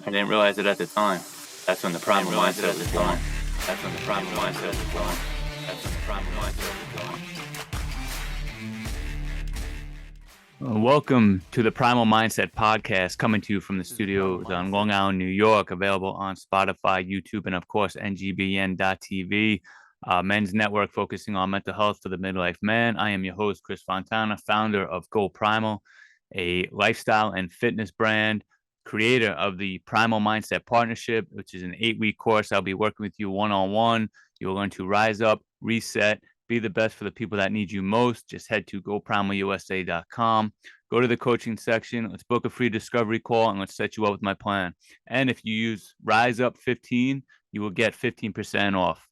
I didn't realize it at the time. That's when the primal mindset was born. That's when the primal mindset was born. That's when the primal mindset was born. Welcome to the Primal Mindset Podcast, coming to you from the studios on Long Island, New York, available on Spotify, YouTube, and of course, ngbn.tv, men's network focusing on mental health for the midlife man. I am your host, Chris Fontana, founder of Go Primal, a lifestyle and fitness brand, creator of the Primal Mindset Partnership, which is an 8-week course. I'll be working with you one-on-one. You'll learn to rise up, reset, be the best for the people that need you most. Just head to goprimalusa.com. Go to the coaching section. Let's book a free discovery call and let's set you up with my plan. And if you use Rise Up 15, you will get 15% off.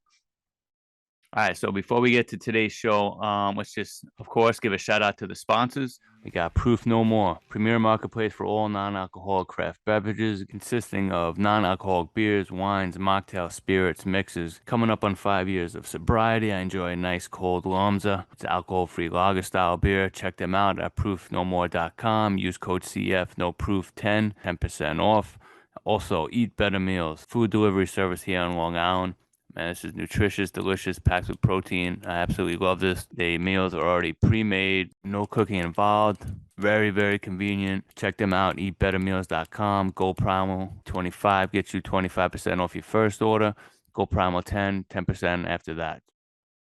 All right, so before we get to today's show, let's just, of course, give a shout out to the sponsors. We got Proof No More, premier marketplace for all non-alcoholic craft beverages, consisting of non-alcoholic beers, wines, mocktails, spirits, mixes. Coming up on 5 years of sobriety, I enjoy a nice cold Lomza. It's alcohol-free lager-style beer. Check them out at proofnomore.com. Use code CF, no proof 10% off. Also, Eat Better Meals, food delivery service here on Long Island. Man, this is nutritious, delicious, packed with protein. I absolutely love this. The meals are already pre-made, no cooking involved. Very, very convenient. Check them out, eatbettermeals.com. Go Primal 25 gets you 25% off your first order. Go Primal 10% after that.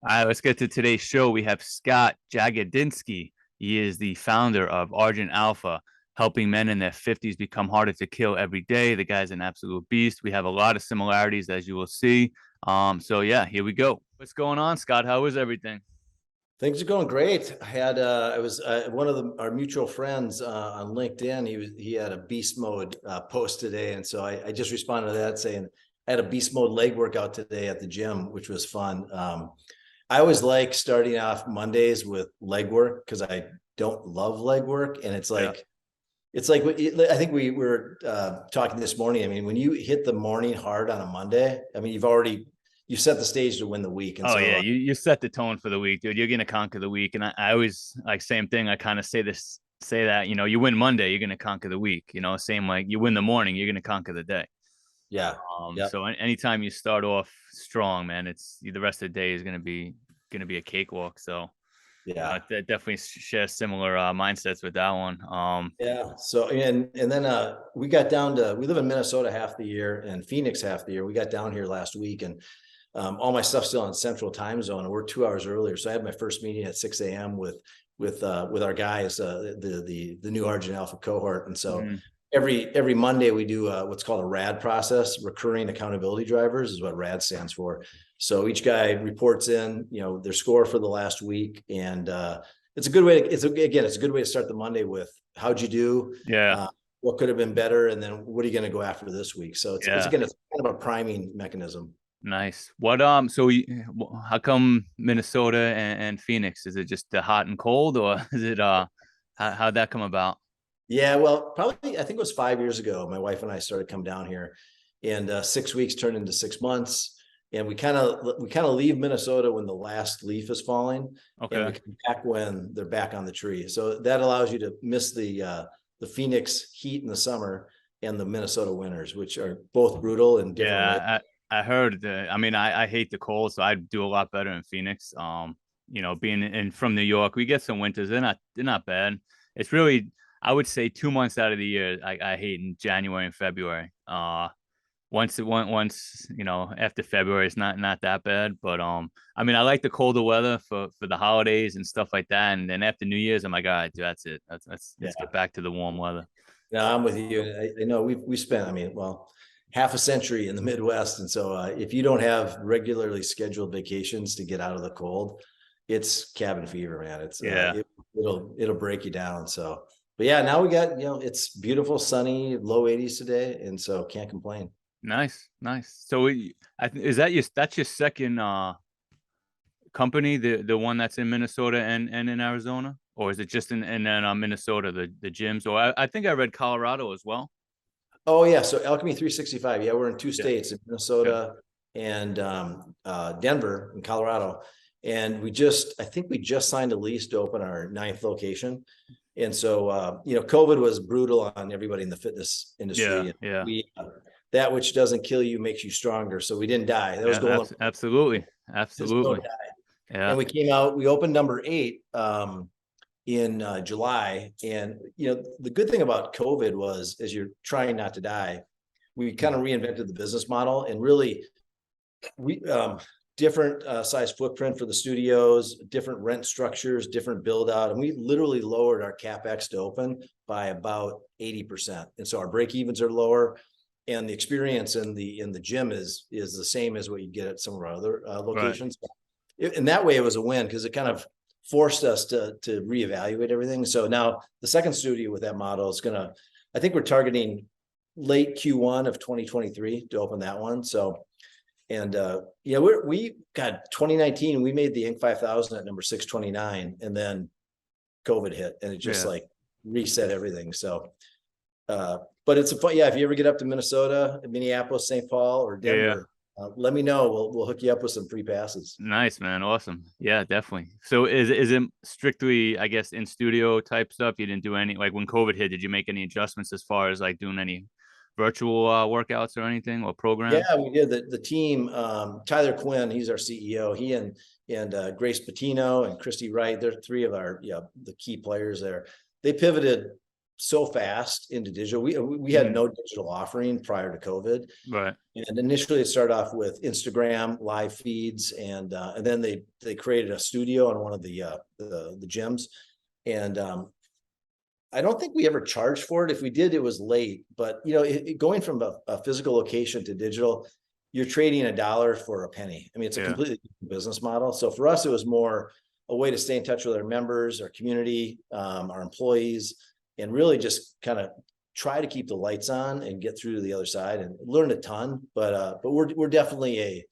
All right, let's get to today's show. We have Scott Jagodzinski. He is the founder of Argent Alpha, helping men in their 50s become harder to kill every day. The guy's an absolute beast. We have a lot of similarities, as you will see. So yeah, here we go. What's going on, Scott? How is everything? Things are going great. I was one of our mutual friends on LinkedIn. He had a beast mode post today, and so I just responded to that saying I had a beast mode leg workout today at the gym, which was fun. I always like starting off Mondays with leg work because I don't love leg work, and it's like. Yeah. It's like, I think we were talking this morning. I mean, when you hit the morning hard on a Monday, I mean, you set the stage to win the week. And you set the tone for the week, dude. You're going to conquer the week. And I always like same thing. I kind of say that, you win Monday, you're going to conquer the week, same like you win the morning, you're going to conquer the day. Yeah. Yep. So anytime you start off strong, man, it's the rest of the day is going to be a cakewalk. So yeah, definitely share similar mindsets with that one. Yeah. So and then we got down to, we live in Minnesota half the year and Phoenix half the year. We got down here last week, and all my stuff's still in Central Time Zone, and we're 2 hours earlier. So I had my first meeting at 6 a.m. with our guys, the new Argent Alpha cohort, and so. Mm-hmm. Every Monday we do what's called a RAD process, recurring accountability drivers is what RAD stands for. So each guy reports in, their score for the last week, and it's a good way. It's a good way to start the Monday with how'd you do? Yeah. What could have been better, and then what are you going to go after this week? So it's kind of a priming mechanism. Nice. What so how come Minnesota and Phoenix? Is it just the hot and cold, or is it how'd that come about? Yeah, well, probably I think it was 5 years ago. My wife and I started come down here, and 6 weeks turned into 6 months, and we kind of leave Minnesota when the last leaf is falling, and we come back when they're back on the tree. So that allows you to miss the Phoenix heat in the summer and the Minnesota winters, which are both brutal and different. Yeah, I heard. I hate the cold, so I do a lot better in Phoenix. Being from New York, we get some winters. They're not bad. It's really, I would say 2 months out of the year, I hate in January and February. Once after February, it's not that bad. But I like the colder weather for the holidays and stuff like that. And then after New Year's, I'm like, all right, dude, that's it. Let's get back to the warm weather. Yeah, I'm with you. I know we spent, half a century in the Midwest, and so if you don't have regularly scheduled vacations to get out of the cold, it's cabin fever, man. It's it'll break you down. So. But yeah, now we got, it's beautiful, sunny, low 80s today, and so can't complain. Nice. So that's your second company, the one that's in Minnesota and in Arizona, or is it just in Minnesota, the gyms? Or I think I read Colorado as well. Oh yeah, so Alchemy 365. Yeah, we're in 2 states, in Minnesota and Denver in Colorado. And I think we just signed a lease to open our 9th location. And so, COVID was brutal on everybody in the fitness industry. Yeah. That which doesn't kill you makes you stronger. So we didn't die. That was goal. Absolutely. Don't die. Yeah. And we opened number 8 in July. And, the good thing about COVID was, as you're trying not to die, we kind of reinvented the business model, and really we different size footprint for the studios, different rent structures, different build out. And we literally lowered our CapEx to open by about 80%. And so our break evens are lower, and the experience in the gym is the same as what you get at some of our other locations. Right. In that way, it was a win, because it kind of forced us to reevaluate everything. So now the second studio with that model is I think we're targeting late Q1 of 2023 to open that one. So, and we got 2019, we made the Inc. 5000 at number 629, and then COVID hit, and it just like reset everything. So, but it's a fun, if you ever get up to Minnesota, Minneapolis, St. Paul, or Denver, let me know. We'll hook you up with some free passes. Nice, man. Awesome. Yeah, definitely. So is it strictly, I guess, in studio type stuff? You didn't do any, like when COVID hit, did you make any adjustments as far as like doing any virtual workouts or anything, or programs? Yeah, we did. The team, Tyler Quinn, he's our CEO. He and Grace Patino and Christy Wright, they're 3 of our the key players there. They pivoted so fast into digital. We had no digital offering prior to COVID. Right. And initially it started off with Instagram live feeds, and then they created a studio on one of the gyms. And I don't think we ever charged for it. If we did, it was late. But going from a physical location to digital, you're trading $1 for a penny. I mean, it's a completely different business model. So for us, it was more a way to stay in touch with our members, our community, our employees, and really just kind of try to keep the lights on and get through to the other side, and learned a ton. But we're definitely a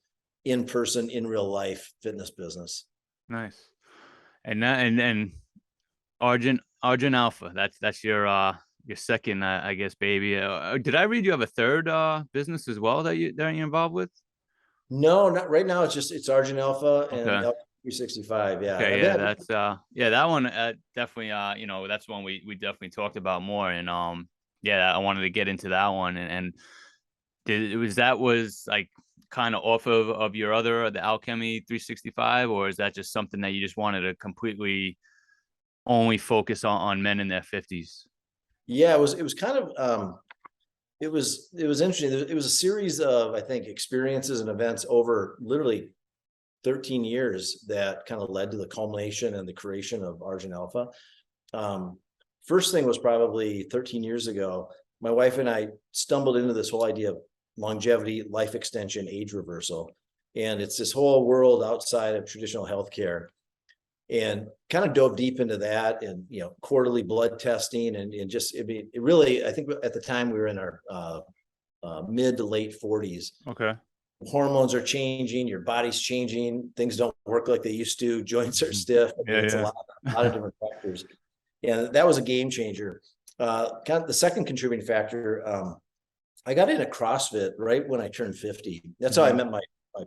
in-person, in real life fitness business. Nice. And Argent Alpha. That's your second, I guess, baby. Did I read you have a third business as well that you're involved with? No, not right now. It's Argent Alpha and 365. Yeah. Okay. Yeah. That's that one definitely. That's one we definitely talked about more. And I wanted to get into that one. And was like kind of off of your the Alchemy 365, or is that just something that you just wanted to completely only focus on men in their 50s? Yeah, it was kind of it was interesting. It was a series of, I think, experiences and events over literally 13 years that kind of led to the culmination and the creation of Argent Alpha. First thing was probably 13 years ago. My wife and I stumbled into this whole idea of longevity, life extension, age reversal. And it's this whole world outside of traditional healthcare, and kind of dove deep into that, and quarterly blood testing, and just it really, I think at the time we were in our mid to late 40s. Okay. Hormones are changing, your body's changing, things don't work like they used to, joints are stiff. It's a lot of different factors, and that was a game changer. Kind of the second contributing factor, I got into CrossFit right when I turned 50. That's how I met my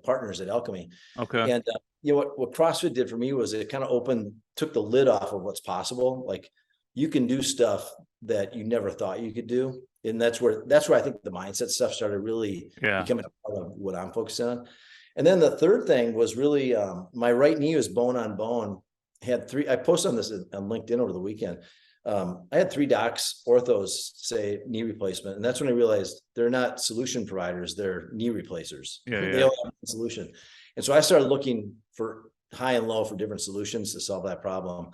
partners at Alchemy. Okay. And what CrossFit did for me was it kind of took the lid off of what's possible. Like, you can do stuff that you never thought you could do. And that's where I think the mindset stuff started really becoming a part of what I'm focused on. And then the third thing was really, my right knee was bone on bone. I posted on this on LinkedIn over the weekend. I had 3 docs, orthos, say knee replacement. And that's when I realized they're not solution providers, they're knee replacers. They all have a solution. And so I started looking for high and low for different solutions to solve that problem.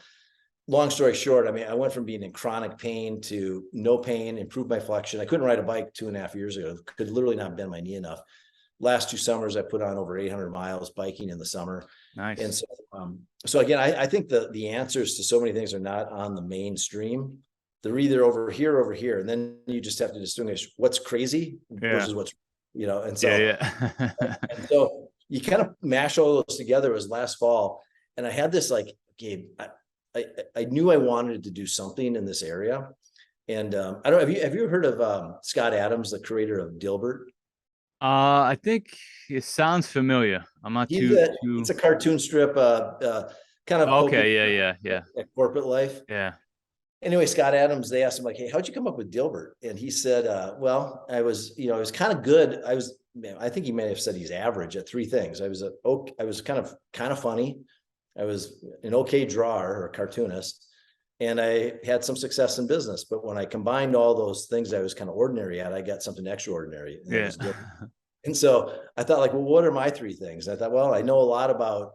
Long story short, I mean, I went from being in chronic pain to no pain, improved my flexion. I couldn't ride a bike 2.5 years ago. Could literally not bend my knee enough. Last 2 summers, I put on over 800 miles biking in the summer. Nice. And so again, I think the answers to so many things are not on the mainstream. They're either over here, and then you just have to distinguish what's crazy versus what's, and so, and so you kind of mash all those together. It was last fall, and I had this like, Gabe, I knew I wanted to do something in this area. And I don't have you heard of Scott Adams, the creator of Dilbert? I think it sounds familiar. I'm not He's too a it's too. a cartoon strip, kind of poking Okay, yeah. at corporate life. Yeah. Anyway, Scott Adams, they asked him like, "Hey, how'd you come up with Dilbert?" And he said, "Well, I was kind of good. I think he may have said he's average at three things. I was kind of funny. I was an okay drawer or a cartoonist, and I had some success in business. But when I combined all those things I was kind of ordinary at, I got something extraordinary, and that Yeah. was Dilbert." And so I thought, like, well, what are my three things? I thought, well, I know a lot about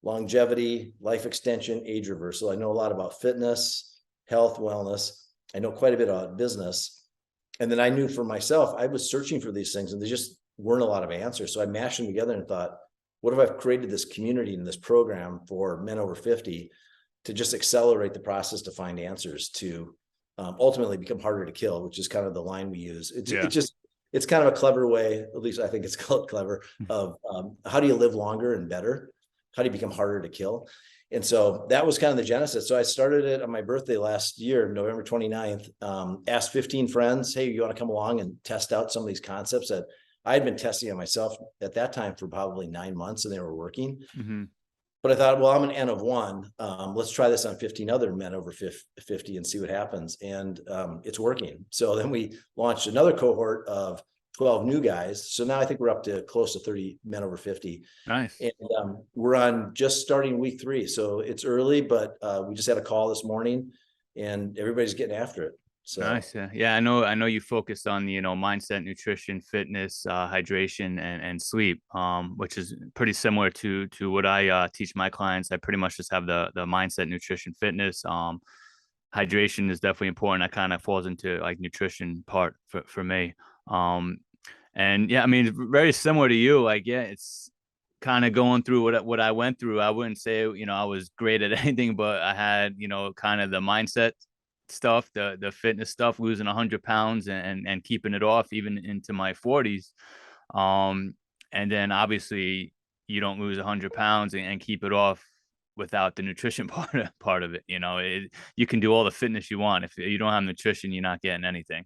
longevity, life extension, age reversal. I know a lot about fitness, health, wellness. I know quite a bit about business. And then I knew for myself, I was searching for these things and there just weren't a lot of answers. So I mashed them together and thought, what if I've created this community and this program for men over 50 to just accelerate the process to find answers to ultimately become harder to kill, which is kind of the line we use. Yeah. It's kind of a clever way, at least I think it's called clever, of how do you live longer and better? How do you become harder to kill? And so that was kind of the genesis. So I started it on my birthday last year, November 29th, asked 15 friends, hey, you want to come along and test out some of these concepts that I had been testing on myself at that time for probably 9 months and they were working. Mm-hmm. But I thought, well, I'm an N of one. Let's try this on 15 other men over 50 and see what happens. And it's working. So then we launched another cohort of 12 new guys. So now I think we're up to close to 30 men over 50. Nice. And we're on just starting week 3. So it's early, but we just had a call this morning and everybody's getting after it. So Nice. Yeah. I know you focused on, mindset, nutrition, fitness, hydration, and sleep, which is pretty similar to what I teach my clients. I pretty much just have the mindset, nutrition, fitness. Hydration is definitely important. That kind of falls into like nutrition part for me. And yeah, I mean, very similar to you. Like, yeah, it's kind of going through what I went through. I wouldn't say, I was great at anything, but I had, kind of the mindset stuff, the fitness stuff, losing 100 pounds and keeping it off even into my 40s. Um, and then obviously you don't lose 100 pounds and keep it off without the nutrition part of it. You can do all the fitness you want. If you don't have nutrition, you're not getting anything.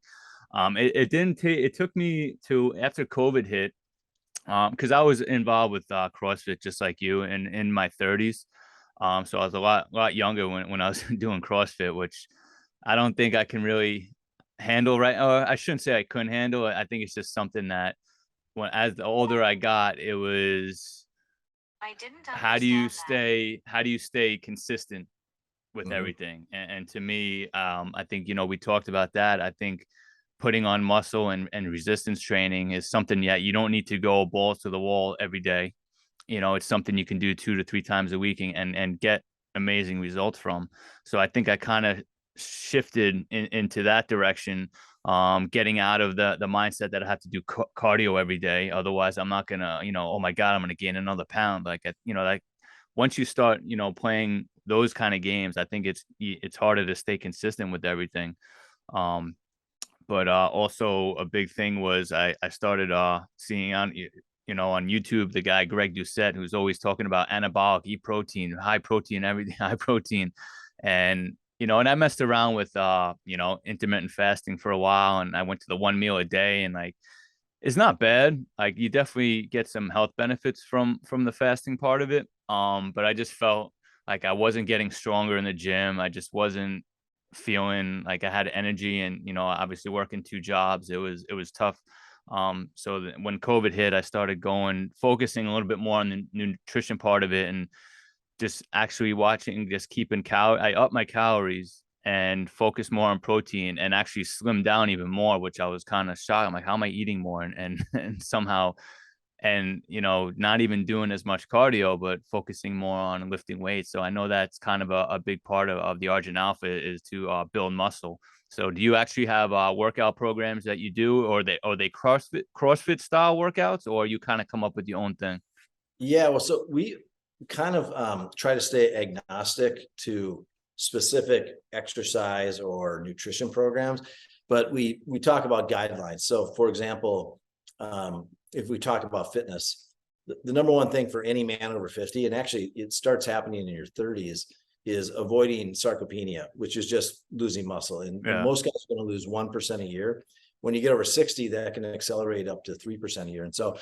It didn't take, it took me to after COVID hit, because I was involved with CrossFit just like you in my 30s. So I was a lot younger when I was doing CrossFit, which I don't think I can really handle right. Or I shouldn't say I couldn't handle it. I think it's just something that as the older I got, it was I didn't how do you stay consistent with mhm. everything? And to me, I think, we talked about that. I think putting on muscle and resistance training is something that you don't need to go balls to the wall every day. It's something you can do 2 to 3 times a week and get amazing results from. So I think I kind of shifted into that direction, getting out of the mindset that I have to do cardio every day. Otherwise, I'm not gonna, oh my God, I'm gonna gain another pound. Like once you start, playing those kind of games, I think it's harder to stay consistent with everything. Um, but also a big thing was I started seeing on YouTube the guy Greg Doucette, who's always talking about anabolic, eat protein, high protein, everything, high protein. And and I messed around with intermittent fasting for a while, and I went to the one meal a day, and like it's not bad. Like you definitely get some health benefits from the fasting part of it. But I just felt like I wasn't getting stronger in the gym. I just wasn't feeling like I had energy, and obviously working 2 jobs, it was tough. So when COVID hit, I started focusing a little bit more on the nutrition part of it, and just actually watching, just keeping I up my calories and focus more on protein and actually slim down even more, which I was kind of shocked. I'm like, how am I eating more? And somehow, and not even doing as much cardio, but focusing more on lifting weights. So I know that's kind of a big part of the Argent Alpha is to build muscle. So do you actually have workout programs that you do, or they CrossFit style workouts, or you kind of come up with your own thing? Yeah, well, so we kind of try to stay agnostic to specific exercise or nutrition programs, but we talk about guidelines. So, for example, if we talk about fitness, the number one thing for any man over 50, and actually it starts happening in your 30s, is avoiding sarcopenia, which is just losing muscle. And Yeah. most guys are going to lose 1% a year. When you get over 60, that can accelerate up to 3% a year. And so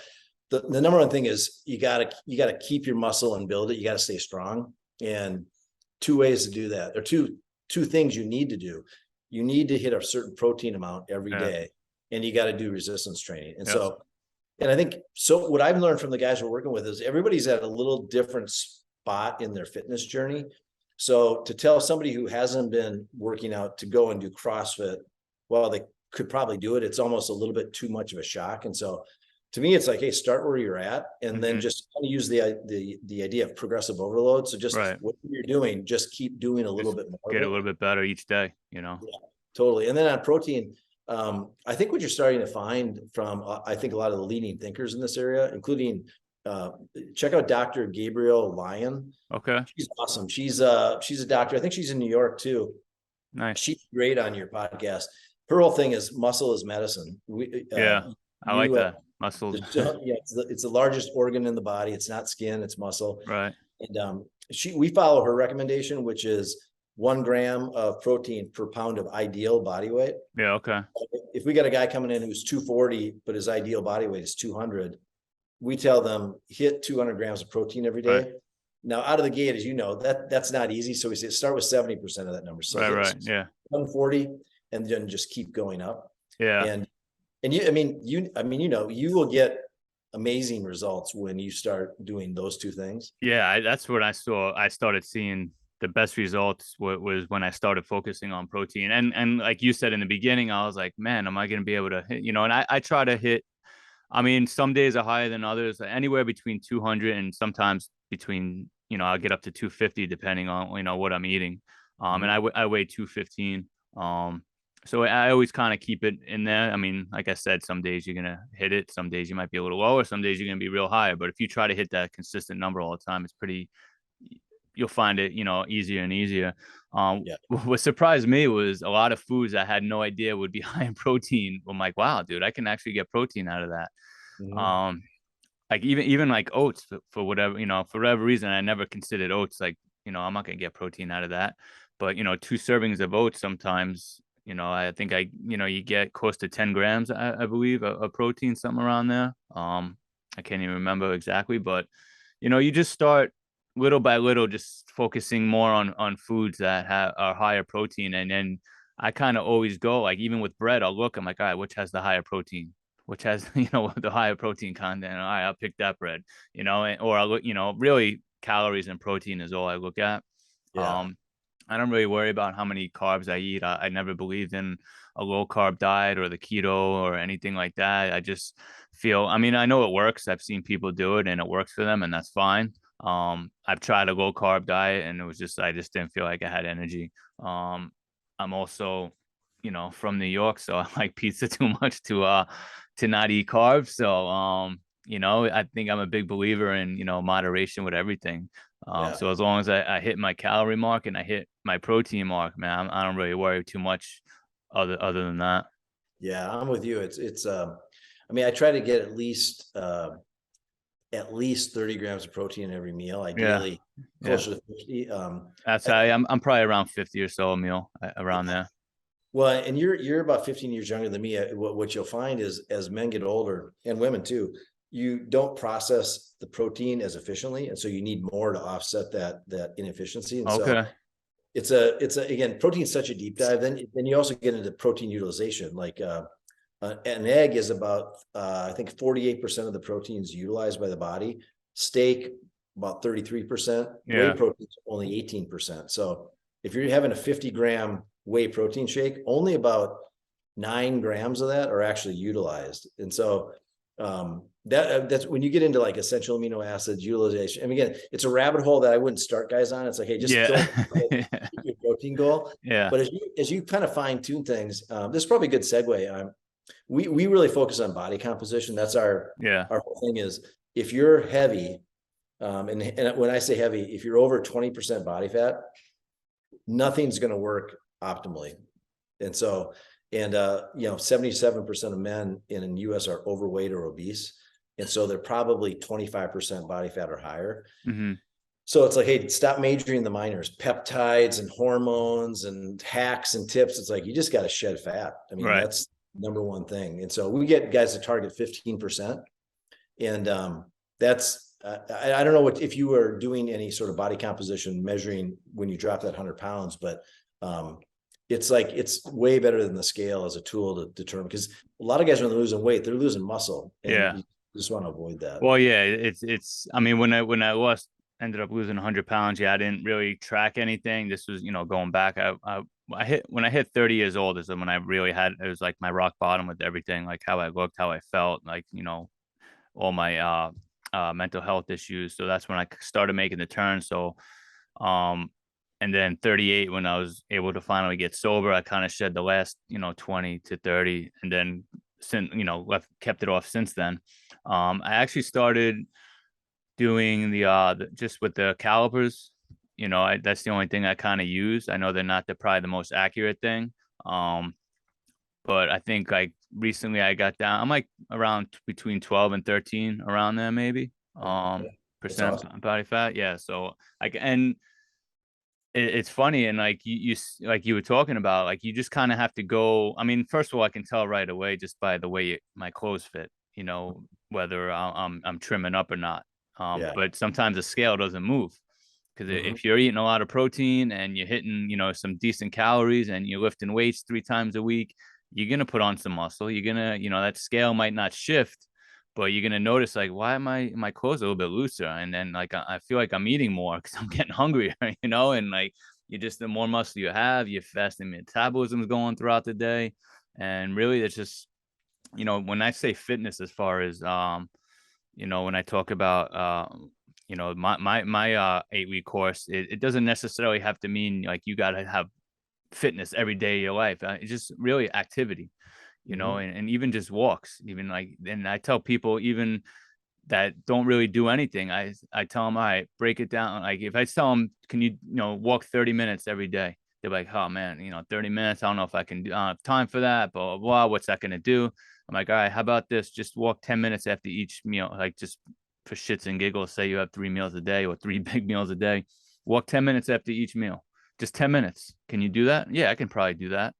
the number one thing is you gotta keep your muscle and build it. You gotta stay strong. And two ways to do that. There are two things you need to do. You need to hit a certain protein amount every day, and you got to do resistance training. And so, and I think, so what I've learned from the guys we're working with is everybody's at a little different spot in their fitness journey. So to tell somebody who hasn't been working out to go and do CrossFit, well, they could probably do it. It's almost a little bit too much of a shock. And so to me, it's like, hey, start where you're at, and then just kind of use the idea of progressive overload. So just what you're doing, just keep doing a little bit more. Get a little bit better each day, you know? Yeah, totally. And then on protein, I think what you're starting to find from, I think a lot of the leading thinkers in this area, including, check out Dr. Gabrielle Lyon. Okay. She's awesome. She's a doctor. I think she's in New York too. Nice. She's great on your podcast. Her whole thing is muscle is medicine. I like that. Muscle. Yeah, it's the largest organ in the body. It's not skin, it's muscle. Right. And we follow her recommendation, which is 1 gram of protein per pound of ideal body weight. Yeah. Okay. If we got a guy coming in who's 240, but his ideal body weight is 200, we tell them hit 200 grams of protein every day. Right. Now, out of the gate, as you know, that's not easy. So we say start with 70% of that number. So right. Yeah. 140, and then just keep going up. Yeah. And you will get amazing results when you start doing those two things. Yeah, that's what I saw. I started seeing the best results was when I started focusing on protein. And like you said in the beginning, I was like, man, am I going to be able to hit, and I try to hit, some days are higher than others, anywhere between 200 and sometimes between, I'll get up to 250 depending on, what I'm eating. And I weigh 215. So I always kind of keep it in there. Like I said, some days you're going to hit it. Some days you might be a little lower. Some days you're going to be real high. But if you try to hit that consistent number all the time, you'll find it, easier and easier. What surprised me was a lot of foods I had no idea would be high in protein. I'm like, wow, dude, I can actually get protein out of that. Like even like oats for whatever, for whatever reason, I never considered oats. Like, I'm not going to get protein out of that. But, 2 servings of oats sometimes, I think you get close to 10 grams, I believe, of protein, something around there. I can't even remember exactly, but, you just start little by little, just focusing more on foods that are higher protein. And then I kind of always go, like, even with bread, I'm like, all right, which has the higher protein? Which has, the higher protein content? All right, I'll pick that bread, or I'll look, really calories and protein is all I look at. Yeah. I don't really worry about how many carbs I eat. I never believed in a low carb diet or the keto or anything like that. I just feel, I know it works. I've seen people do it and it works for them, and that's fine. I've tried a low carb diet and I just didn't feel like I had energy. I'm also, from New York, so I like pizza too much to not eat carbs. So, I think I'm a big believer in, moderation with everything. So as long as I hit my calorie mark and I hit my protein mark, man, I don't really worry too much other than that. Yeah, I'm with you. It's I try to get at least 30 grams of protein in every meal, ideally closer to 50. That's I'm probably around 50 or so a meal, around there. Well, and you're about 15 years younger than me. What you'll find is as men get older, and women too, you don't process the protein as efficiently, and so you need more to offset that inefficiency. And so it's again, protein is such a deep dive. Then you also get into protein utilization. Like an egg is about I think 48% of the proteins utilized by the body. Steak about 33%. Whey protein is only 18%. So if you're having a 50-gram whey protein shake, only about 9 grams of that are actually utilized. And so that's when you get into like essential amino acids utilization. And again, it's a rabbit hole that I wouldn't start guys on. It's like, hey, just don't keep your protein goal. Yeah. But as you kind of fine tune things, this is probably a good segue. We really focus on body composition. That's our whole thing is if you're heavy, and when I say heavy, if you're over 20% body fat, nothing's going to work optimally. And so, 77% of men in the US are overweight or obese. And so they're probably 25% body fat or higher. Mm-hmm. So it's like, hey, stop majoring in the minors, peptides and hormones and hacks and tips. It's like, you just got to shed fat. number one thing. And so we get guys to target 15%. And that's, I don't know what, if you are doing any sort of body composition measuring when you drop that 100 pounds, but it's like, it's way better than the scale as a tool to determine, because a lot of guys, when they're losing weight, they're losing muscle, and Yeah. you just want to avoid that. Well, yeah, I mean, when I lost, ended up losing 100 pounds, yeah, I didn't really track anything. This was, going back. I hit, when I hit 30 years old is when I really had, it was like my rock bottom with everything, like how I looked, how I felt, like, all my mental health issues. So that's when I started making the turn. So, and then 38, when I was able to finally get sober, I kind of shed the last, 20 to 30, and then since, kept it off since then. I actually started doing just with the calipers. That's the only thing I kind of use. I know they're not probably the most accurate thing. But I think like recently I got down, I'm like around between 12 and 13, around there maybe. Percent awesome. body fat. Yeah. So and it's funny, and like like you were talking about, like you just kind of have to go. I mean, first of all, I can tell right away just by the way my clothes fit, whether I'm trimming up or not. Yeah. But sometimes the scale doesn't move, because Mhm. if you're eating a lot of protein and you're hitting, some decent calories, and you're lifting weights 3 times a week, you're gonna put on some muscle. You're gonna, that scale might not shift, but you're gonna notice like, why am my clothes a little bit looser? And then like I feel like I'm eating more because I'm getting hungrier, and like you just, the more muscle you have, your fasting metabolism is going throughout the day. And really it's just, when I say fitness, as far as when I talk about my 8-week course, it doesn't necessarily have to mean like you gotta have fitness every day of your life. It's just really activity, Mhm. and even just walks, even like, and I tell people even that don't really do anything, I tell them, all right, break it down. Like if I tell them, can you, walk 30 minutes every day? They're like, oh man, 30 minutes. I don't know if I can do, I don't have time for that, blah, blah, blah. What's that going to do? I'm like, all right, how about this? Just walk 10 minutes after each meal. Like just for shits and giggles, say you have 3 meals a day or 3 big meals a day. Walk 10 minutes after each meal. Just 10 minutes. Can you do that? Yeah, I can probably do that.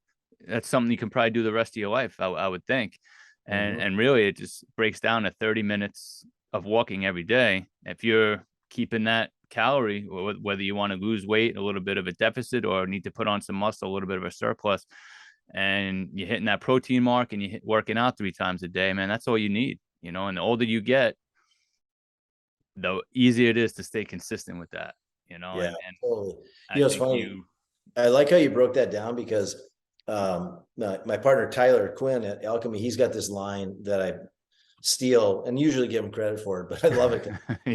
That's something you can probably do the rest of your life, I would think. And Mhm. and really it just breaks down to 30 minutes of walking every day. If you're keeping that calorie, whether you want to lose weight, a little bit of a deficit, or need to put on some muscle, a little bit of a surplus, and you're hitting that protein mark, and you're working out 3 times a day, man, that's all you need. And the older you get, the easier it is to stay consistent with that. Yeah, And totally. I It's think funny. I like how you broke that down, because my partner Tyler Quinn at Alchemy, he's got this line that I steal and usually give him credit for it, but I love it.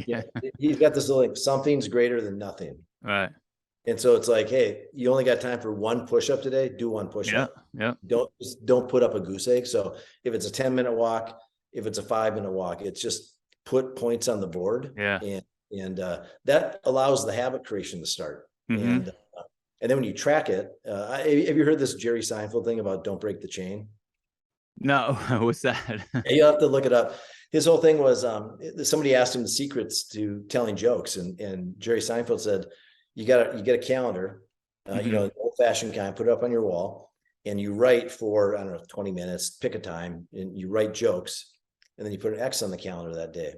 Yeah, yeah, he's got this little, like, something's greater than nothing. right, And so it's like, hey, you only got time for one push-up today, do one yeah, push-up. yeah, Don't put up a goose egg. So if it's a 10-minute walk, if it's a 5-minute walk, it's just put points on the board, yeah. and that allows the habit creation to start. Mm-hmm. And then when you track it, have you heard this Jerry Seinfeld thing about don't break the chain? No. What's that? You have to look it up. His whole thing was, somebody asked him the secrets to telling jokes, and Jerry Seinfeld said, you get a calendar, Mm-hmm. old fashioned kind, put it up on your wall, and you write for, I don't know, 20 minutes, pick a time, and you write jokes, and then you put an X on the calendar that day,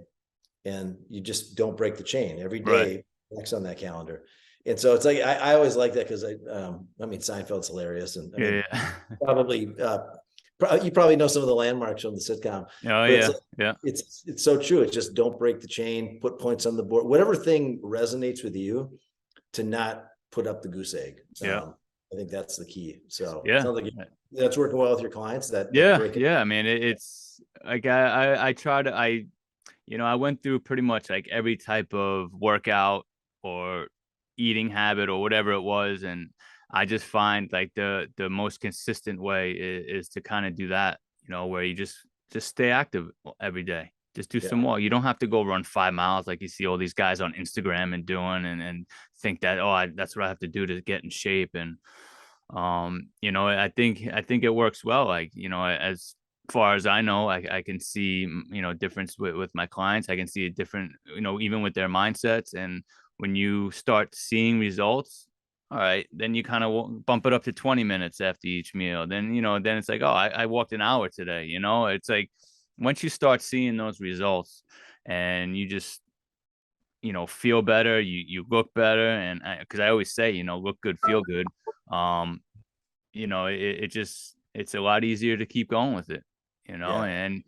and you just don't break the chain every Right. day, X on that calendar. And so it's like, I always like that, because I mean, Seinfeld's hilarious, and I mean, Yeah, yeah. probably you probably know some of the landmarks from the sitcom, Oh but it's yeah, like, yeah, it's so true. It's just don't break the chain, put points on the board, whatever thing resonates with you, to not put up the goose egg. yeah, I think that's the key. So it yeah. sounds like that's working well with your clients, that Yeah, break it. yeah. I mean, it's like I try to, I went through pretty much like every type of workout or eating habit or whatever it was, and I just find like the most consistent way is to kind of do that, where you just stay active every day. Just do some Yeah. more. You don't have to go run 5 miles like you see all these guys on Instagram and doing, and think that, oh, that's what I have to do to get in shape. And I think it works well. Like, as far as I know, I can see, difference with my clients. I can see a different, even with their mindsets. And when you start seeing results, all right, then you kind of bump it up to 20 minutes after each meal. Then, then it's like, oh, I walked an hour today. It's like once you start seeing those results and you just, feel better, you look better. And because I always say, look good, feel good. Um, it's a lot easier to keep going with it, Yeah. and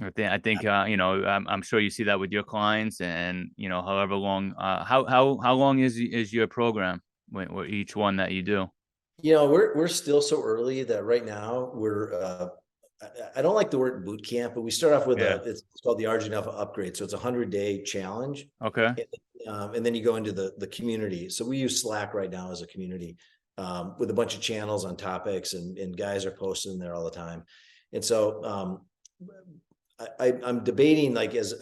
I think I'm sure you see that with your clients and however long how long is your program with each one that you do? We're still so early that right now I don't like the word boot camp, but we start off with Yeah. it's called the Argent Alpha upgrade. So it's a 100-day challenge. Okay. And then you go into the community. So we use Slack right now as a community, with a bunch of channels on topics, and guys are posting there all the time. And so I'm debating, like, as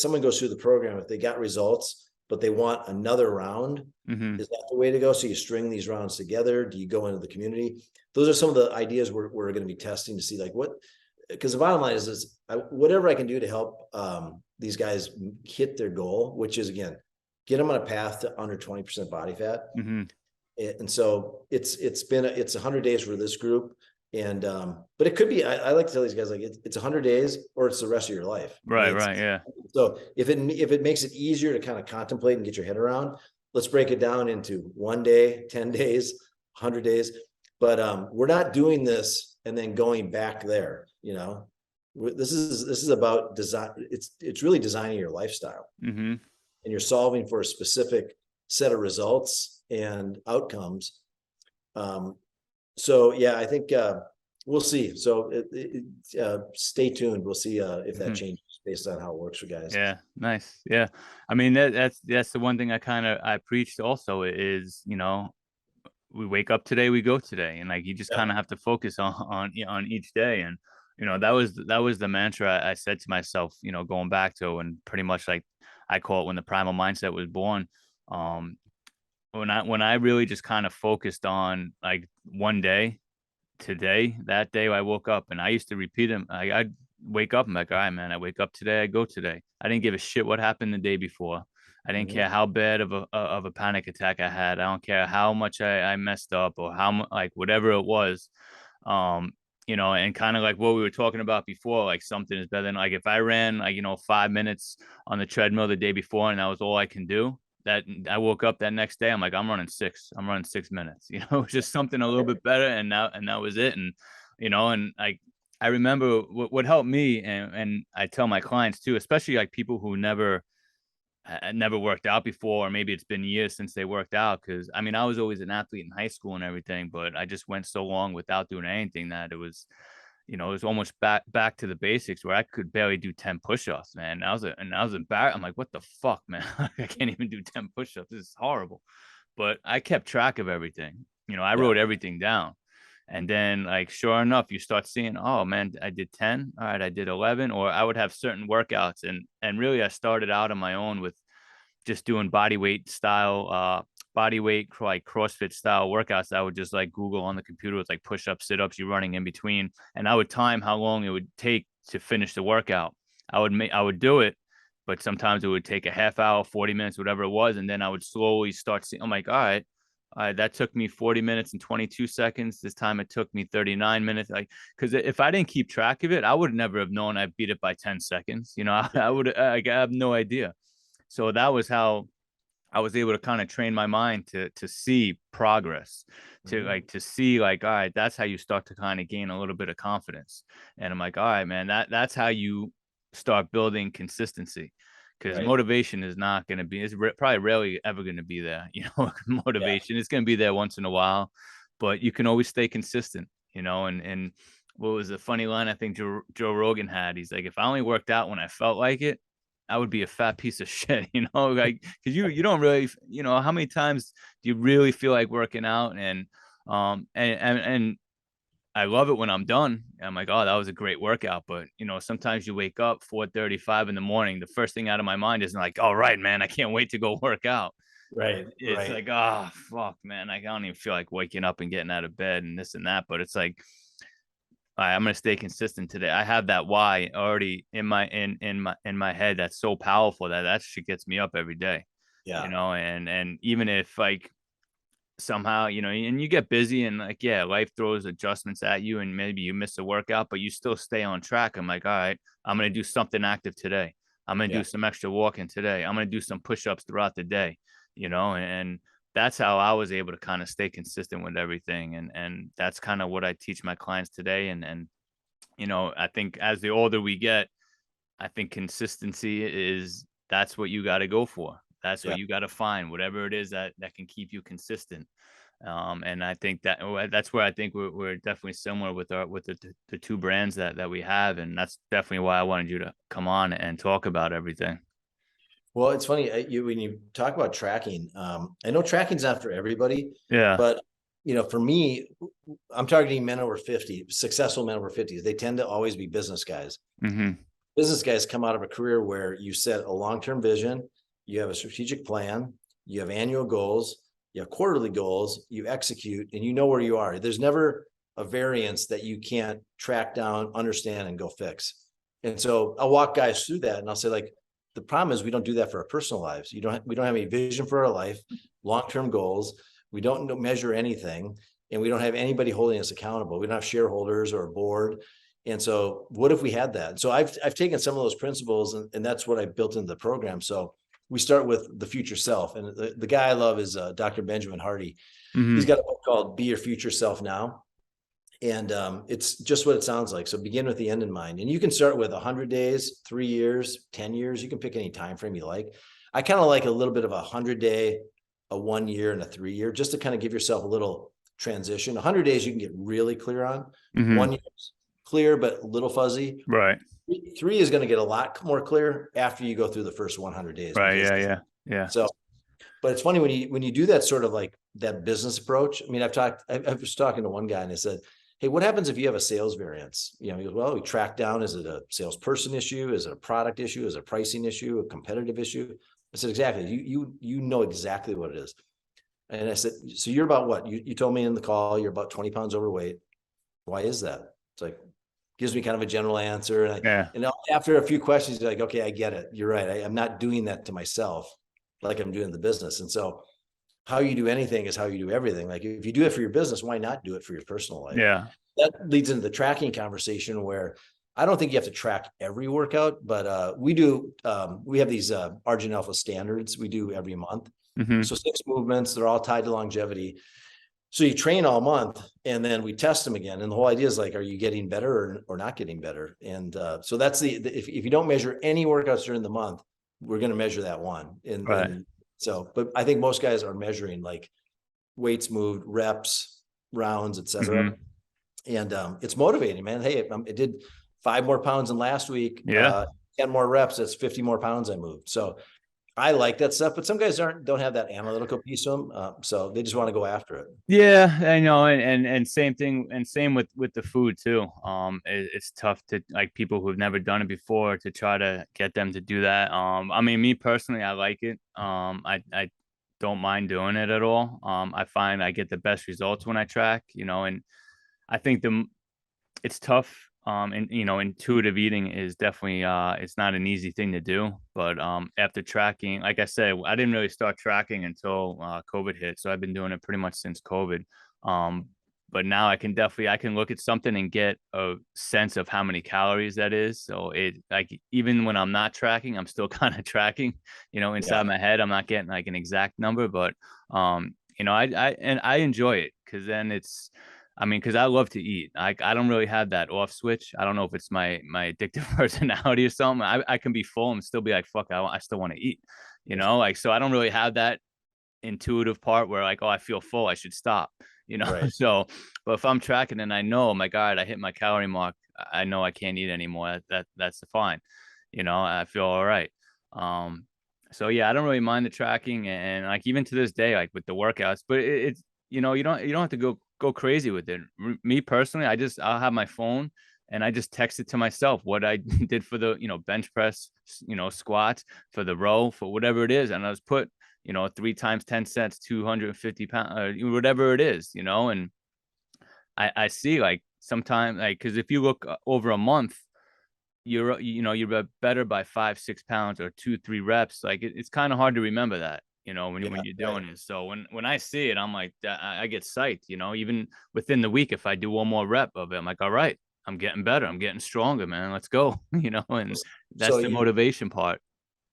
someone goes through the program, if they got results, but they want another round, Mm-hmm. is that the way to go? So you string these rounds together. Do you go into the community? Those are some of the ideas we're going to be testing to see, like, because the bottom line is whatever I can do to help these guys hit their goal, which is, again, get them on a path to under 20% body fat. Mm-hmm. And so it's 100 days for this group. And but it could be, I like to tell these guys, like, it's 100 days or it's the rest of your life. I Right, mean, right, yeah. so if it makes it easier to kind of contemplate and get your head around, let's break it down into 1 day, 10 days, 100 days. But we're not doing this and then going back there. This is about design. It's really designing your lifestyle, Mm-hmm. and you're solving for a specific set of results and outcomes. So yeah, I think we'll see. So stay tuned. We'll see if that Mm-hmm. changes based on how it works for guys. Yeah, nice. Yeah. I mean that's the one thing I preached also is, we wake up today, we go today, and like you just Yeah. kind of have to focus on each day. And that was the mantra I said to myself, going back to, and pretty much like I call it when the primal mindset was born. um when I really just kind of focused on like one day, today, that day I woke up, and I used to repeat them. I'd wake up, I'm like, all right, man, I wake up today, I go today. I didn't give a shit what happened the day before. I didn't Mhm. care how bad of a panic attack I had. I don't care how much I messed up or like whatever it was. Um, and kind of like what we were talking about before, like something is better than, like, if I ran like 5 minutes on the treadmill the day before and that was all I can do, that I woke up that next day, I'm like, I'm running 6 minutes, just something a little bit better. And that was it. And like, I remember what helped me, and I tell my clients too, especially like people who never worked out before, or maybe it's been years since they worked out. Cause I mean, I was always an athlete in high school and everything, but I just went so long without doing anything that it was almost back to the basics where I could barely do 10 push-ups, man. And I was embarrassed. I'm like, what the fuck, man? I can't even do 10 push-ups. This is horrible. But I kept track of everything. I Yeah. wrote everything down. And then, like, sure enough, you start seeing, oh man, I did 10. All right, I did 11. Or I would have certain workouts. And really, I started out on my own with just doing body weight, like CrossFit style workouts. I would just like Google on the computer with like push ups, sit ups, you running in between. And I would time how long it would take to finish the workout. I would do it, but sometimes it would take a half hour, 40 minutes, whatever it was. And then I would slowly start seeing, I'm like, all right, that took me 40 minutes and 22 seconds. This time it took me 39 minutes. Like, because if I didn't keep track of it, I would never have known I beat it by 10 seconds. I would, I have no idea. So that was how I was able to kind of train my mind to see progress, Mhm. to see, like, all right, that's how you start to kind of gain a little bit of confidence. And I'm like, all right, man, that's how you start building consistency. Because Right. motivation is not going to be, probably rarely ever going to be there. Yeah. Motivation is going to be there once in a while, but you can always stay consistent. And what was a funny line I think Joe Rogan had? He's like, if I only worked out when I felt like it, I would be a fat piece of shit, like, because you don't really, how many times do you really feel like working out? And I love it when I'm done. I'm like, oh, that was a great workout. But sometimes you wake up 4:35 in the morning. The first thing out of my mind is like, all right, man, I can't wait to go work out. Right. It's Right. like, oh fuck, man, I don't even feel like waking up and getting out of bed and this and that. But it's like, all right, I'm gonna stay consistent today. I have that why already in my head. That's so powerful that shit gets me up every day. Yeah. And even if, like, somehow, and you get busy and like, yeah, life throws adjustments at you and maybe you miss a workout, but you still stay on track. I'm like, all right, I'm going to do something active today. I'm going to Yeah. do some extra walking today. I'm going to do some push-ups throughout the day, and that's how I was able to kind of stay consistent with everything. And that's kind of what I teach my clients today. And I think as the older we get, I think consistency that's what you got to go for. That's what Yeah. you got to find, whatever it is that can keep you consistent. And I think that's where I think we're definitely similar with the two brands that we have, and that's definitely why I wanted you to come on and talk about everything. Well, it's funny when you talk about tracking. I know tracking's not for everybody, Yeah. but for me, I'm targeting men over 50, successful men over 50s. They tend to always be business guys. Mm-hmm. Business guys come out of a career where you set a long-term vision, you have a strategic plan, you have annual goals, you have quarterly goals, you execute, and you know where you are. There's never a variance that you can't track down, understand, and go fix. And so I'll walk guys through that, and I'll say, like, the problem is we don't do that for our personal lives. We don't have any vision for our life, long-term goals. We don't measure anything, and we don't have anybody holding us accountable. We don't have shareholders or a board. And so what if we had that? So I've taken some of those principles and that's what I built into the program. So we start with the future self. And the guy I love is Dr. Benjamin Hardy. He's Mm-hmm. got a book called Be Your Future Self Now. And it's just what it sounds like. So begin with the end in mind. And you can start with 100 days, 3 years, 10 years. You can pick any time frame you like. I kind of like a little bit of a 100-day, a 1 year, and a 3 year, just to kind of give yourself a little transition. 100 days you can get really clear on. Mm-hmm. 1 year clear, but a little fuzzy. Right. Three is going to get a lot more clear after you go through the first 100 days. Right. Because Yeah. so, but it's funny when you do that sort of like that business approach. I mean, I was talking to one guy and I said, hey, what happens if you have a sales variance? He goes, well, we track down, is it a salesperson issue? Is it a product issue? Is it a pricing issue, a competitive issue? I said, exactly. You know exactly what it is. And I said, so you're about what? You told me in the call, you're about 20 pounds overweight. Why is that? It's like, gives me kind of a general answer. Yeah. And after a few questions, you're like, okay, I get it. You're right. I'm not doing that to myself like I'm doing the business. And so how you do anything is how you do everything. Like if you do it for your business, why not do it for your personal life? Yeah. That leads into the tracking conversation where I don't think you have to track every workout, but we do. We have these Argent Alpha standards we do every month. Mm-hmm. So 6 movements, they're all tied to longevity. So you train all month and then we test them again. And the whole idea is like, are you getting better or not getting better? And so that's if you don't measure any workouts during the month, we're going to measure that one. Right. And so, but I think most guys are measuring like weights moved, reps, rounds, et cetera. Mm-hmm. And it's motivating, man. Hey, I did 5 more pounds than last week, Yeah. 10 more reps. That's 50 more pounds I moved. So I like that stuff, but some guys don't have that analytical piece to them. So they just want to go after it. Yeah, I know, and same thing, and same with the food too. It's tough to like people who've never done it before to try to get them to do that. I mean, me personally, I like it. I don't mind doing it at all. I find I get the best results when I track, and I think it's tough. And intuitive eating is definitely it's not an easy thing to do. But after tracking, like I said, I didn't really start tracking until COVID hit. So I've been doing it pretty much since COVID. But now I can look at something and get a sense of how many calories that is. So it like even when I'm not tracking, I'm still kind of tracking, inside Yeah. my head. I'm not getting like an exact number, but I enjoy it because then I mean, because I love to eat. I don't really have that off switch. I don't know if it's my addictive personality or something. I can be full and still be like, fuck, I still want to eat, like, so I don't really have that intuitive part where like, oh, I feel full, I should stop, Right. so, but if I'm tracking and I know, oh my God, I hit my calorie mark, I know I can't eat anymore. That's fine. I feel all right. So yeah, I don't really mind the tracking and like even to this day, like with the workouts, but it's, you don't have to go crazy with it. Me personally, I'll have my phone and I just text it to myself what I did for the, bench press, squats, for the row, for whatever it is. And I just put, 3 times 10 sets, 250 pounds, whatever it is, and I see like sometimes like, cause if you look over a month, you're better by 5, 6 pounds or 2, 3 reps. Like it's kind of hard to remember that, when you're Right. doing it. So when I see it, I'm like, I get psyched, even within the week, if I do one more rep of it, I'm like, all right, I'm getting better. I'm getting stronger, man. Let's go, and So that's the motivation part.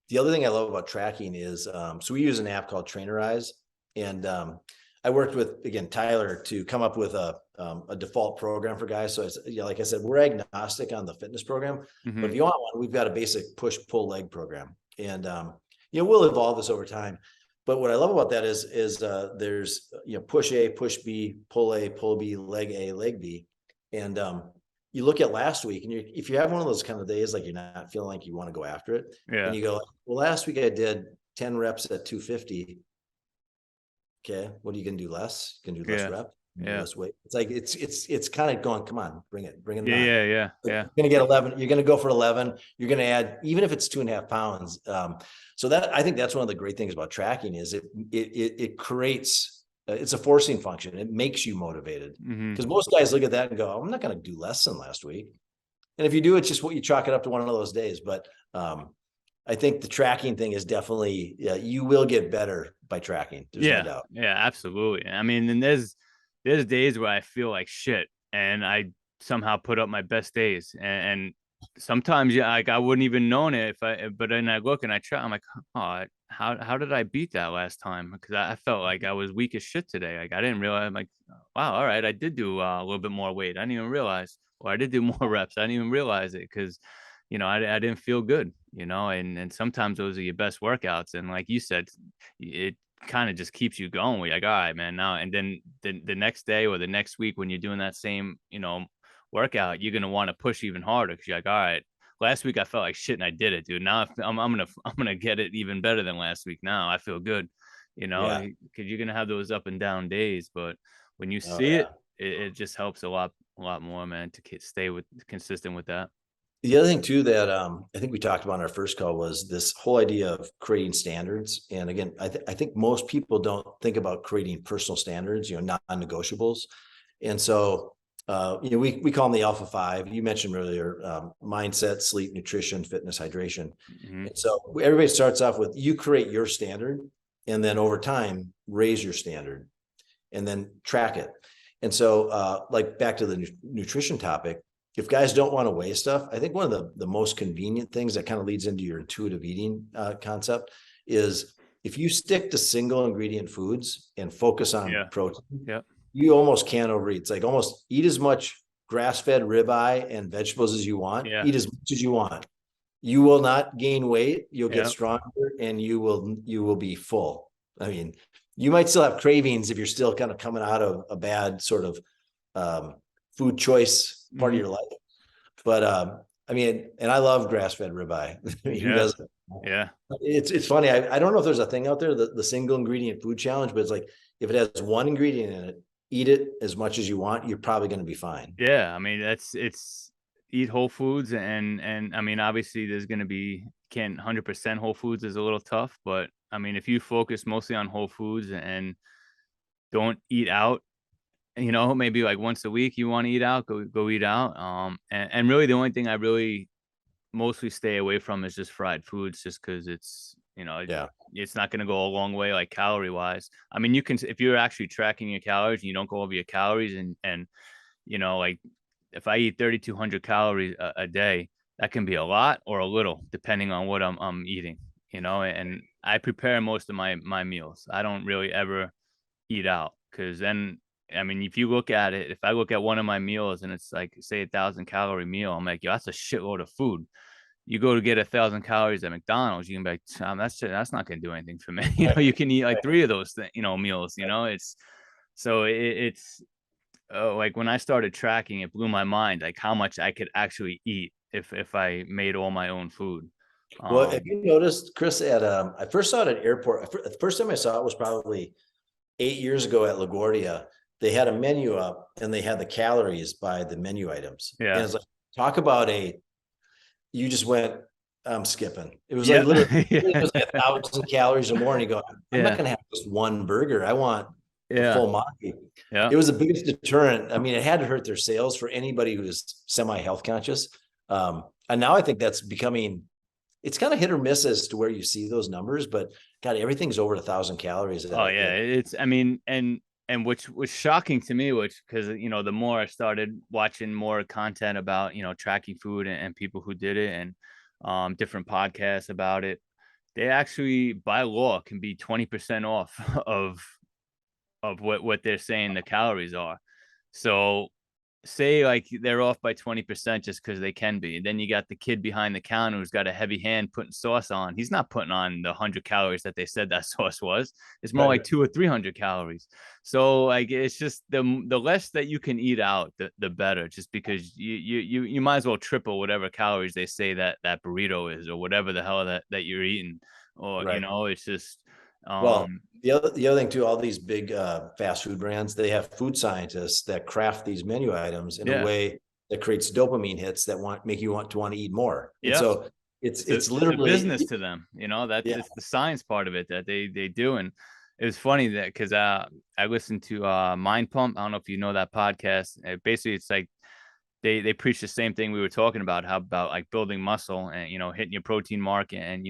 the other thing I love about tracking is, so we use an app called Trainerize, and I worked with, again, Tyler to come up with a default program for guys. So it's, like I said, we're agnostic on the fitness program, but if Hmm. you want one, we've got a basic push pull leg program, and we'll evolve this over time. But what I love about that is there's push A, push B, pull B, leg A, leg B, and you look at last week, and if you have one of those kind of days, like you're not feeling like you want to go after it, and Yeah. you go, well, last week I did 10 reps at 250. Okay, what are you gonna do less? You can do less Yeah. rep, you can do Yeah. less weight. It's like it's kind of going, come on, bring it Yeah. on. Yeah. Yeah. You're Yeah. gonna get 11, you're gonna go for 11, you're gonna add, even if it's 2.5 pounds. So that, I think that's one of the great things about tracking is it creates, it's a forcing function. It makes you motivated, Hmm. because most guys look at that and go, I'm not gonna do less than last week. And if you do, it's just what you chalk it up to one of those days. But I think the tracking thing is definitely, you will get better by tracking. There's no Yeah. doubt. Yeah. Absolutely. I mean, and there's days where I feel like shit, and I somehow put up my best days, and sometimes, yeah, like I wouldn't even known it but then I look and I try. I'm like, oh, how did I beat that last time? Because I felt like I was weak as shit today. Like I didn't realize. I'm like, wow, all right, I did do a little bit more weight. I didn't even realize, or I did do more reps. I didn't even realize it because I didn't feel good. And sometimes those are your best workouts. And like you said, it kind of just keeps you going. We're like, all right, man, now and then the next day or the next week when you're doing that same, workout, you're gonna want to push even harder because you're like, all right, last week I felt like shit and I did it, dude. Now I'm gonna get it even better than last week. Now I feel good, Yeah. because you're gonna have those up and down days, but when you Oh see it, yeah. it just helps a lot more, man, to stay with consistent with that. The other thing too that I think we talked about in our first call was this whole idea of creating standards. And again, I think most people don't think about creating personal standards, non-negotiables. And so, we call them the Alpha Five. You mentioned earlier, mindset, sleep, nutrition, fitness, hydration. Hmm. And so everybody starts off with, you create your standard, and then over time raise your standard, and then track it. And so, like back to the nutrition topic, if guys don't want to weigh stuff, I think one of the most convenient things that kind of leads into your intuitive eating concept is, if you stick to single ingredient foods and focus on Yeah. protein, Yep. you almost can't overeat. It's like almost eat as much grass-fed ribeye and vegetables as you want, Yeah. eat as much as you want. You will not gain weight. You'll get Yep. stronger, and you will be full. I mean, you might still have cravings if you're still kind of coming out of a bad sort of food choice part of Hmm. your life. But I mean, and I love grass-fed ribeye. Who Yeah. doesn't? Yeah. It's funny. I don't know if there's a thing out there, the single ingredient food challenge, but it's like, if it has one ingredient in it, eat it as much as you want. You're probably going to be fine. Yeah, I mean, it's eat whole foods, and I mean, obviously there's going to be, can't 100% whole foods is a little tough, but I mean, if you focus mostly on whole foods and don't eat out, maybe like once a week you want to eat out, go eat out. And really the only thing I really mostly stay away from is just fried foods, just because Yeah. it's not going to go a long way, like calorie wise. I mean, you can, if you're actually tracking your calories and you don't go over your calories, and like if I eat 3,200 calories a day, that can be a lot or a little, depending on what I'm eating, and I prepare most of my meals. I don't really ever eat out, because then, I mean, if you look at it, if I look at one of my meals and it's like, say, 1,000 calorie meal, I'm like, yo, that's a shitload of food. You go to get 1,000 calories at McDonald's, you can be like, that's not going to do anything for me. Right. You can eat like Right. three of those, meals. It's so it's like when I started tracking, it blew my mind, like how much I could actually eat if I made all my own food. Well, have Um, you noticed, Chris, I first saw it at airport. The first time I saw it was probably 8 years ago at LaGuardia. They had a menu up, and they had the calories by the menu items. And yeah, it's like, talk about you just went, I'm skipping. It was like yeah, literally, it yeah, was like 1,000 calories or more. And you go, I'm not yeah, going to have just one burger. I want the yeah, full Monty. yeah, It was the biggest deterrent. I mean, it had to hurt their sales for anybody who is semi health conscious. And now I think that's becoming it's kind of hit or miss as to where you see those numbers, but God, everything's over 1,000 calories. Oh yeah, it's, I mean, and which was shocking to me, which, because the more I started watching more content about tracking food, and people who did it, and different podcasts about it, they actually by law can be 20% off of what they're saying the calories are. So say like they're off by 20% just because they can be. And then you got the kid behind the counter who's got a heavy hand putting sauce on. He's not putting on the 100 calories that they said that sauce was. It's more like 200 or 300 calories. So like it's just the less that you can eat out, the better. Just because you might as well triple whatever calories they say that burrito is, or whatever the hell that you're eating. Or it's just well, the other thing too, all these big fast food brands, they have food scientists that craft these menu items in a way that creates dopamine hits that make you want to eat more. And so it's literally a business to them. That's it's the science part of it that they do. And it was funny that because I listened to Mind Pump. I don't know if you know that podcast. Basically, it's like they preach the same thing we were talking about, how about like building muscle and hitting your protein mark, and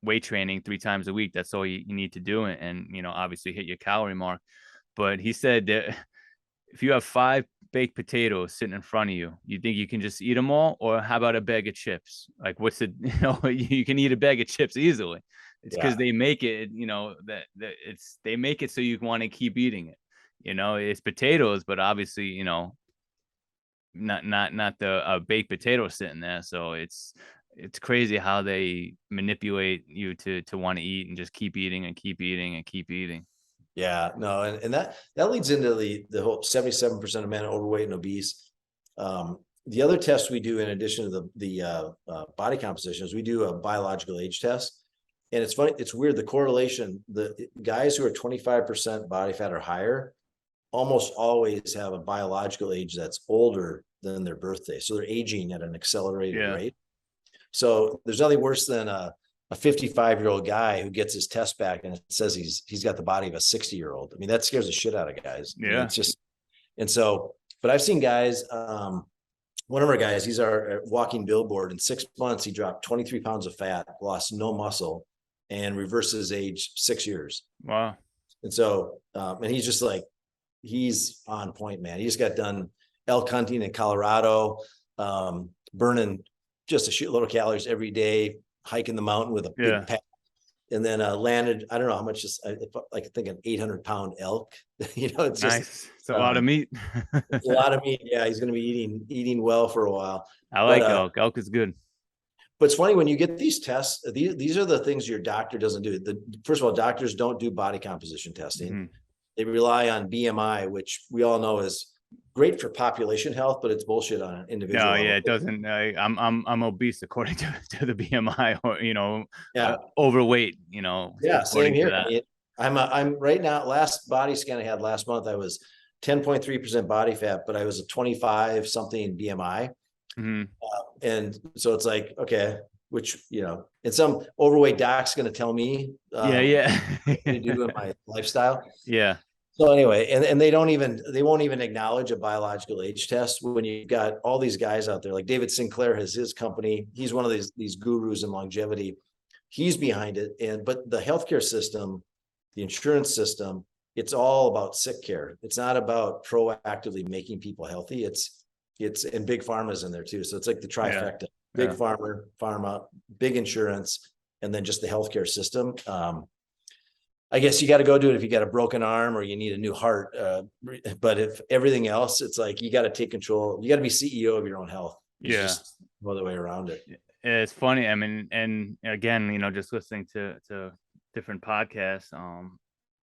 weight training 3 times a week. That's all you need to do. And obviously hit your calorie mark. But he said that if you have 5 baked potatoes sitting in front of you, you think you can just eat them all? Or how about a bag of chips? Like, what's the, you can eat a bag of chips easily. It's because they make it, they make it so you want to keep eating it. It's potatoes, but obviously, not the baked potato sitting there. So it's crazy how they manipulate you to want to eat and just keep eating and keep eating and keep eating. Yeah, no, and that leads into the whole 77% of men are overweight and obese. The other test we do in addition to the body composition is we do a biological age test. And it's funny, it's weird, the correlation, the guys who are 25% body fat or higher almost always have a biological age that's older than their birthday. So they're aging at an accelerated rate. So there's nothing worse than a 55-year-old guy who gets his test back and it says he's got the body of a 60-year-old. I mean, that scares the shit out of guys. Yeah. It's just, and so, but I've seen guys, one of our guys, he's our walking billboard. In 6 months, he dropped 23 pounds of fat, lost no muscle, and reversed his age 6 years. Wow. And so, and he's just like, he's on point, man. He just got done elk hunting in Colorado, burning just a shitload of calories every day, hiking the mountain with a big pack, and then landed, I don't know how much, just like I think an 800-pound elk. It's just nice. It's a lot of meat. It's a lot of meat. Yeah, he's going to be eating well for a while. I like elk. Elk is good. But it's funny when you get these tests. These are the things your doctor doesn't do. First of all, doctors don't do body composition testing. Mm-hmm. They rely on BMI, which we all know is great for population health, but it's bullshit on an individual. No, yeah, it doesn't. I'm obese according to the BMI, or overweight. Yeah, same here. I'm right now. Last body scan I had last month, I was 10.3% body fat, but I was a 25 something BMI. Mm-hmm. And so it's like, okay, which, and some overweight doc's going to tell me, what to do in my lifestyle. Yeah. So anyway, and they won't even acknowledge a biological age test when you've got all these guys out there. Like David Sinclair has his company. He's one of these gurus in longevity. He's behind it. But the healthcare system, the insurance system, it's all about sick care. It's not about proactively making people healthy. It's and big pharma's in there too. So it's like the trifecta: big pharma, big insurance, and then just the healthcare system. I guess you got to go do it if you got a broken arm or you need a new heart. But if everything else, it's like you got to take control. You got to be CEO of your own health. It's just no other way around it. It's funny. I mean, and again, just listening to different podcasts,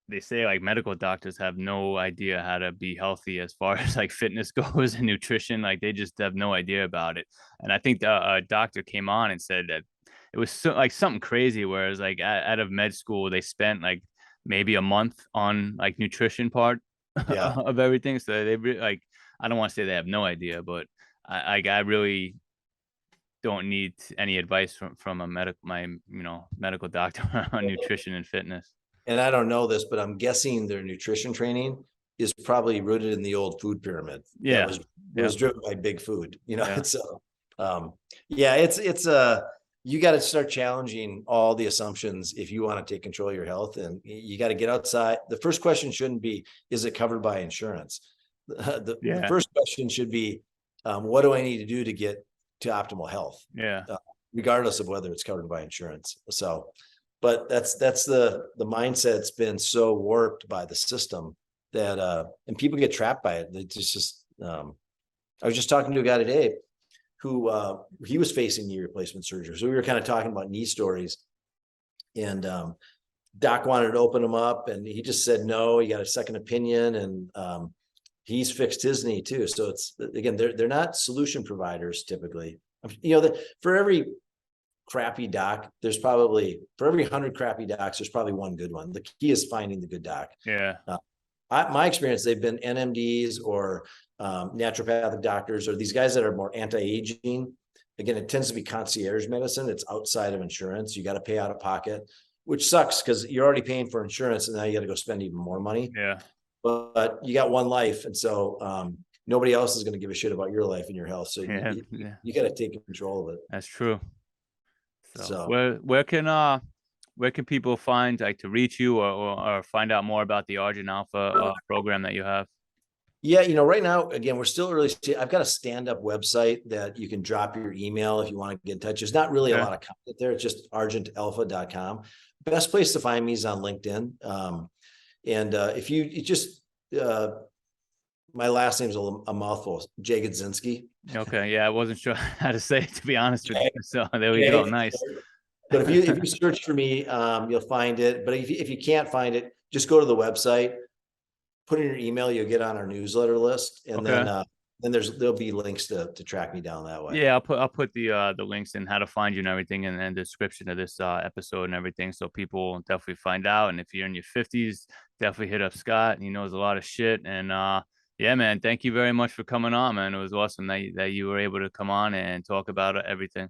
they say like medical doctors have no idea how to be healthy as far as like fitness goes and nutrition. Like they just have no idea about it. And I think a doctor came on and said that it was something crazy, whereas like out of med school, they spent like maybe a month on like nutrition part of everything. So they like, I don't want to say they have no idea, but I really don't need any advice from my medical doctor on nutrition and fitness. And I don't know this, but I'm guessing their nutrition training is probably rooted in the old food pyramid. It was driven by big food, So, it's you got to start challenging all the assumptions if you want to take control of your health, and you got to get outside. The first question shouldn't be, is it covered by insurance? The first question should be, what do I need to do to get to optimal health? Yeah. Regardless of whether it's covered by insurance. So, but that's the mindset's been so warped by the system that, and people get trapped by it. It's just, I was just talking to a guy today who, he was facing knee replacement surgery. So we were kind of talking about knee stories, and, doc wanted to open him up, and he just said, no, he got a second opinion. And, he's fixed his knee too. So it's, again, they're not solution providers typically. For every crappy doc, there's probably, for every 100 crappy docs, there's probably one good one. The key is finding the good doc. Yeah. My experience, they've been NMDs or naturopathic doctors, or these guys that are more anti-aging. Again, it tends to be concierge medicine. It's outside of insurance. You got to pay out of pocket, which sucks because you're already paying for insurance, and now you got to go spend even more money. Yeah. But you got one life. And so nobody else is going to give a shit about your life and your health. So you got to take control of it. That's true. So where can people find, like, to reach you or find out more about the Argent Alpha program that you have? Yeah, right now, again, we're still early. I've got a stand-up website that you can drop your email if you want to get in touch. There's not really a lot of content there. It's just argentalpha.com. Best place to find me is on LinkedIn. And if you just, my last name is a mouthful, Jagodzinski. Okay, yeah, I wasn't sure how to say it, to be honest with you. So there we go. Nice. But if you search for me, you'll find it. But if you can't find it, just go to the website, put in your email, you'll get on our newsletter list, and then there'll be links to track me down that way. Yeah, I'll put the links in how to find you and everything in the description of this episode and everything, so people will definitely find out. And if you're in your 50s, definitely hit up Scott. He knows a lot of shit. And yeah, man, thank you very much for coming on, man. It was awesome that you were able to come on and talk about everything.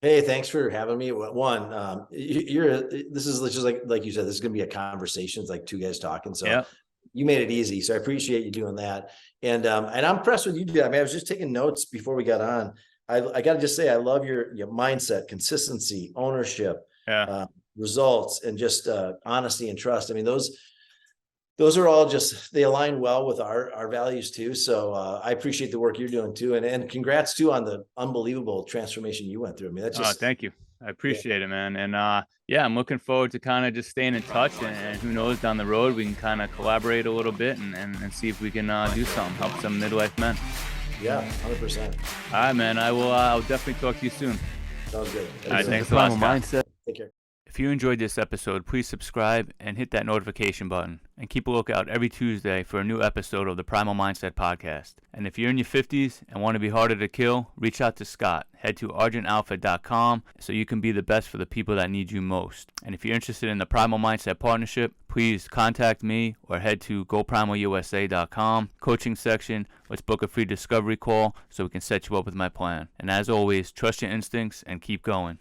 Hey, thanks for having me. One, this is just like you said, this is gonna be a conversation. It's like two guys talking. So you made it easy. So I appreciate you doing that. And I'm impressed with you. I mean, I was just taking notes before we got on. I got to just say, I love your mindset, consistency, ownership, results, and just honesty and trust. I mean, those are all just, they align well with our values too. So I appreciate the work you're doing too. And congrats too on the unbelievable transformation you went through. I mean, that's just, thank you. I appreciate it, man. And yeah, I'm looking forward to kind of just staying in touch, and who knows, down the road, we can kind of collaborate a little bit and see if we can do something, help some midlife men. Yeah, 100%. All right, man. I'll definitely talk to you soon. Sounds good. All right, thanks a lot, Scott. Mindset. Take care. If you enjoyed this episode, please subscribe and hit that notification button, and keep a lookout every Tuesday for a new episode of the Primal Mindset Podcast. And if you're in your 50s and want to be harder to kill, reach out to Scott. Head to argentalpha.com so you can be the best for the people that need you most. And if you're interested in the Primal Mindset Partnership, please contact me or head to goprimalusa.com, coaching section. Let's book a free discovery call so we can set you up with my plan. And as always, trust your instincts and keep going.